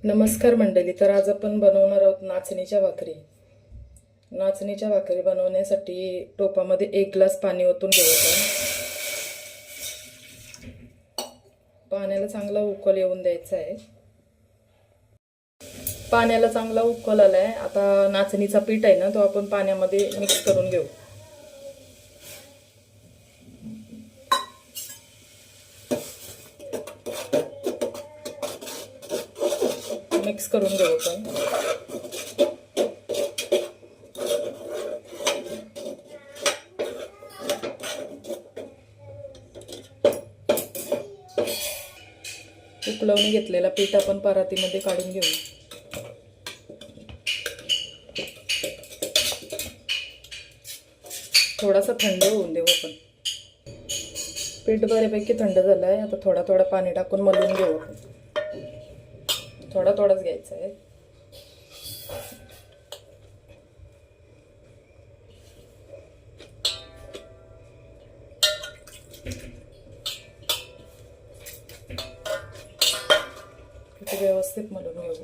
नमस्कार मंडळी. तर आज आपण बनवणार आहोत नाचणीच्या भाकरी. नाचणीच्या भाकरी बनवण्यासाठी टोपामध्ये 1 ग्लास पाणी ओतून घ्यायचं. पाण्याला चांगला उकळ येऊन द्यायचा आहे. पाण्याला चांगला उकळ आलाय. आता नाचणीचा पीठ आहे ना, तो आपण पाण्यामध्ये मिक्स करून घेऊ. मिक्स करून घेऊ आपण. उकळवून घेतलेला पीठ आपण परातीमध्ये काढून घेऊ. थोडासा थंड होऊन देऊ आपण. पीठ बऱ्यापैकी थंड झालं आहे. आता थोडा थोडा पाणी टाकून मळून घेऊ आपण. थोडा थोडाच घ्यायचा आहे. पीठ व्यवस्थित मळून घेऊ.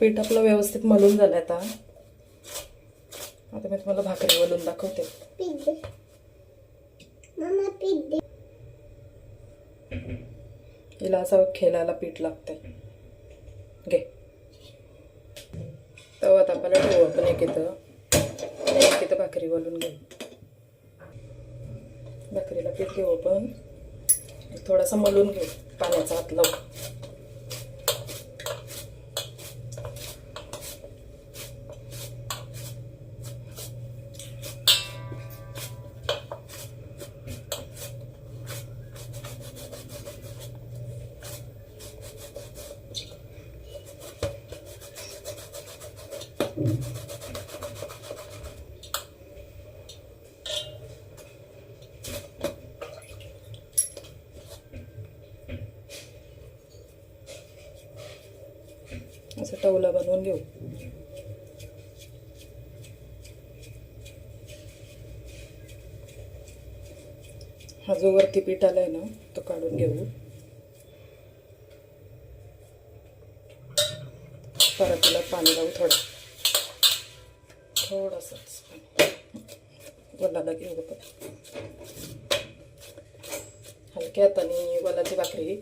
पीठ आपलं व्यवस्थित मळून झालं. आता मी तुम्हाला भाकरी वळून दाखवते. हिला असं खेळायला पीठ लागतंय. घे. तवा तापायला ठेवू आपण. एक इथं भाकरी वळून घेऊ. भाकरीला पीठ घेऊ आपण. थोडासा मळून घेऊ पाण्याचा हात लावून. असं टवला बनवून घेऊ. हा जो वरती पीठ आलाय ना, तो काढून घेऊ. परातीला पाणी लावू. थोडंसंच वलाला घेऊ आपण. हलक्या हाताने वलाची भाकरी.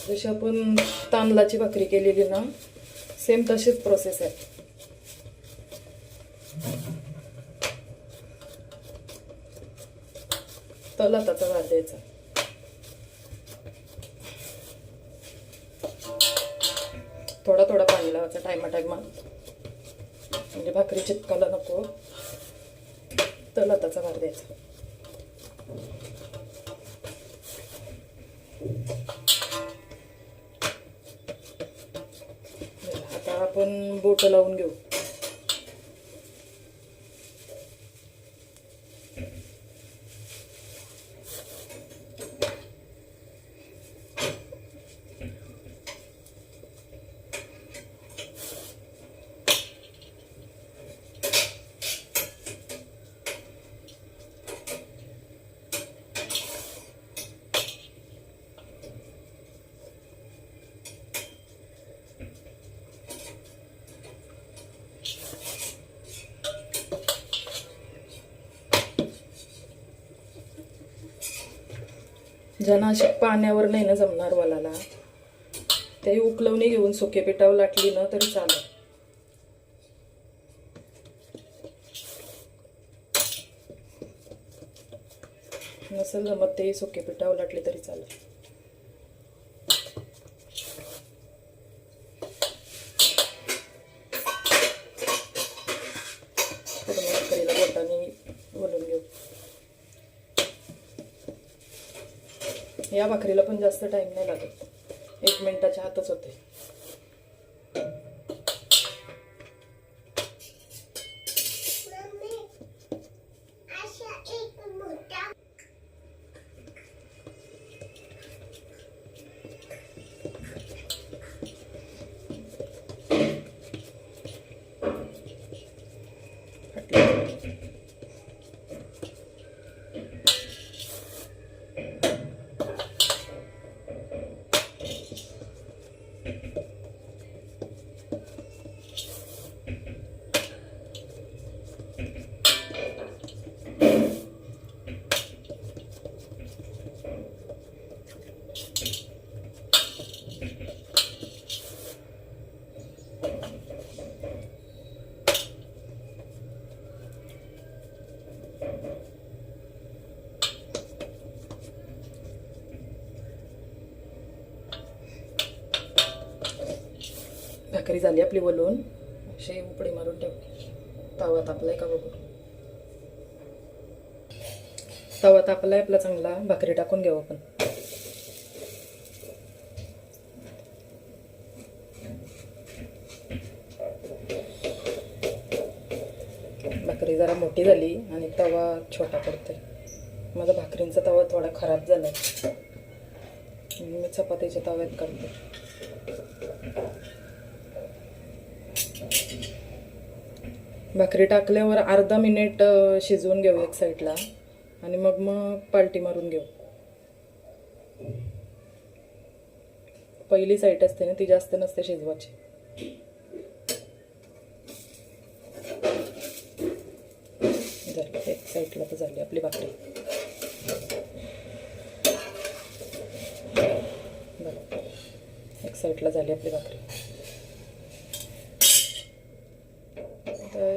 जशी आपण तांदळाची भाकरी केलेली ना, सेम तशीच प्रोसेस आहे. तलाताचा भात द्यायचा. थोडा थोडा पाणी लावायचं टायमा म्हणजे भाकरी चिपकायला नको. तलाताचा भात द्यायचा. आता आपण बोट लावून घेऊ. ज्यांना अशी पाण्यावर नाही ना जमणार वलाला, ते उकलवणी घेऊन सुके पिठावर लाटली ना तरी चालेल. नसेल जमत ते सुके पिठावर लाटली तरी चालेल. भाकरीला बोटाने वळून घेऊ. या भाकरीला पण जास्त टाइम नाही लागत. 1 मिनिटाच्या आतच होते. भाकरी झाली आपली वलवून. अशी उपडी मारून ठेव. तवा तापलाय का बघू. तवा तापलाय आपला चांगला. भाकरी टाकून घेऊ आपण. भाकरी जरा मोठी झाली आणि तवा छोटा पडतोय. माझा भाकरींचा तवा थोडा खराब झालाय. मी चपातीच्या तव्यात करते. भाकरी टाकल्यावर अर्धा मिनिट शिजवून घेऊ एक साईडला आणि मग पालटी मारून घेऊ. पहिली साईड असते ना ती जास्त नसते शिजवायची. झाली एक साईडला तर झाली आपली भाकरी. बरं एक साईडला झाली आपली भाकरी.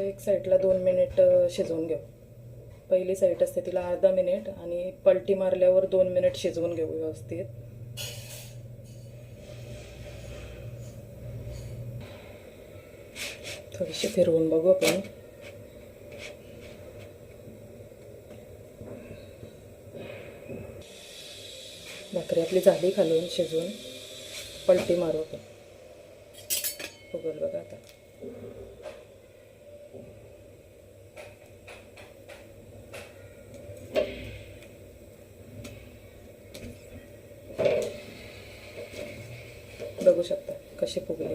एक साईडला 2 मिनिट शिजवून घेऊ. पहिली साईड असते तिला अर्धा मिनिट आणि पलटी मारल्यावर 2 मिनिट शिजवून घेऊ व्यवस्थित. थोडीशी फिरवून बघू आपण. भाकरी आपली झाली खालून शिजून. पलटी मारू आपण. फुगल बघा आता. बघू शकता कशी फुगली.